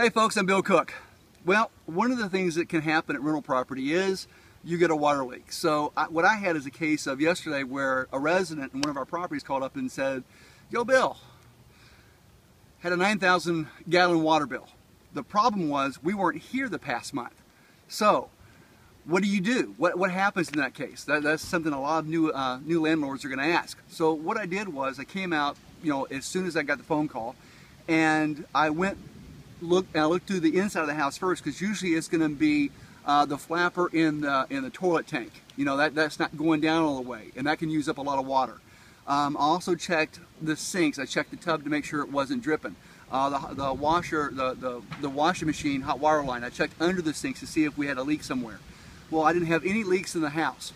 Hey folks, I'm Bill Cook. Well, one of the things that can happen at rental property is you get a water leak. So what I had is a case of yesterday where a resident in one of our properties called up and said, "Yo Bill, had a 9,000 gallon water bill. The problem was we weren't here the past month. So what do you do? What happens in that case?" That's something a lot of new landlords are going to ask. So what I did was I came out, as soon as I got the phone call, and I looked through the inside of the house first, because usually it's going to be the flapper in the toilet tank. That's not going down all the way, and that can use up a lot of water. I also checked the sinks. I checked the tub to make sure it wasn't dripping. The washer, the washing machine, hot water line, I checked under the sinks to see if we had a leak somewhere. Well, I didn't have any leaks in the house.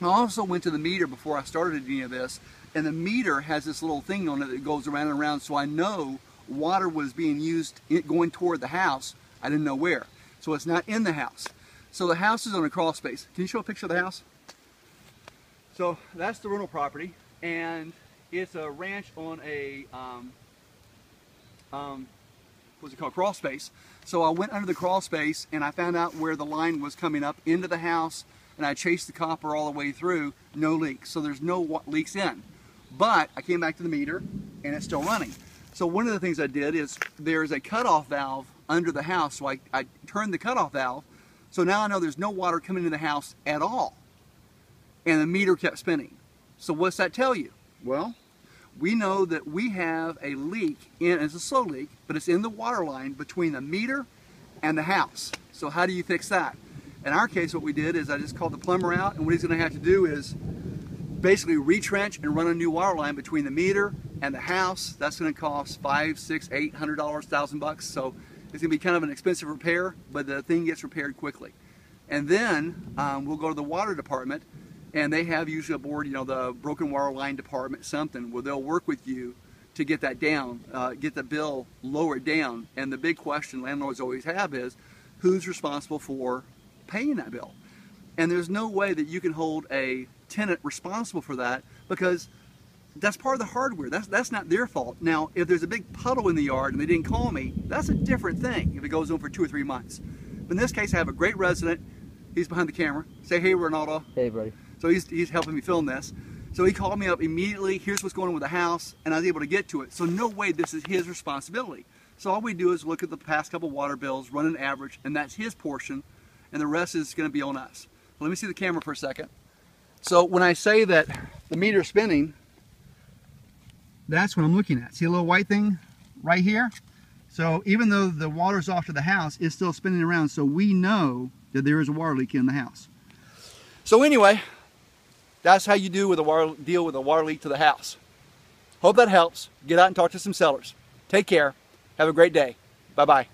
I also went to the meter before I started any of this, and the meter has this little thing on it that goes around and around, so I know water was being used going toward the house. I didn't know where. So it's not in the house. So the house is on a crawl space. Can you show a picture of the house? So that's the rental property, and it's a ranch on a what's it called, crawl space. So I went under the crawl space and I found out where the line was coming up into the house, and I chased the copper all the way through. No leaks. So there's no leaks in. But I came back to the meter and it's still running. So one of the things I did is there's a cutoff valve under the house, so I turned the cutoff valve, so now I know there's no water coming into the house at all, and the meter kept spinning. So what's that tell you? Well, we know that we have a leak, it's a slow leak, but it's in the water line between the meter and the house. So how do you fix that? In our case, what we did is I just called the plumber out, and what he's going to have to do is basically retrench and run a new water line between the meter and the house. That's going to cost $500, $600, $800, $1,000. So it's going to be kind of an expensive repair, but the thing gets repaired quickly. And then we'll go to the water department, and they have usually a board, the broken water line department, something where they'll work with you to get that down, get the bill lowered down. And the big question landlords always have is, who's responsible for paying that bill? And there's no way that you can hold a tenant responsible for that, because that's part of the hardware. That's not their fault. Now, if there's a big puddle in the yard and they didn't call me, that's a different thing if it goes on for 2 or 3 months. But in this case, I have a great resident. He's behind the camera. Say hey, Ronaldo. Hey, buddy. So he's helping me film this. So he called me up immediately. Here's what's going on with the house, and I was able to get to it. So no way this is his responsibility. So all we do is look at the past couple water bills, run an average, and that's his portion, and the rest is going to be on us. So let me see the camera for a second. So when I say that the meter's spinning, that's what I'm looking at. See a little white thing right here? So even though the water's off to the house, it's still spinning around, so we know that there is a water leak in the house. So anyway, that's how you deal with a water leak to the house. Hope that helps. Get out and talk to some sellers. Take care. Have a great day. Bye-bye.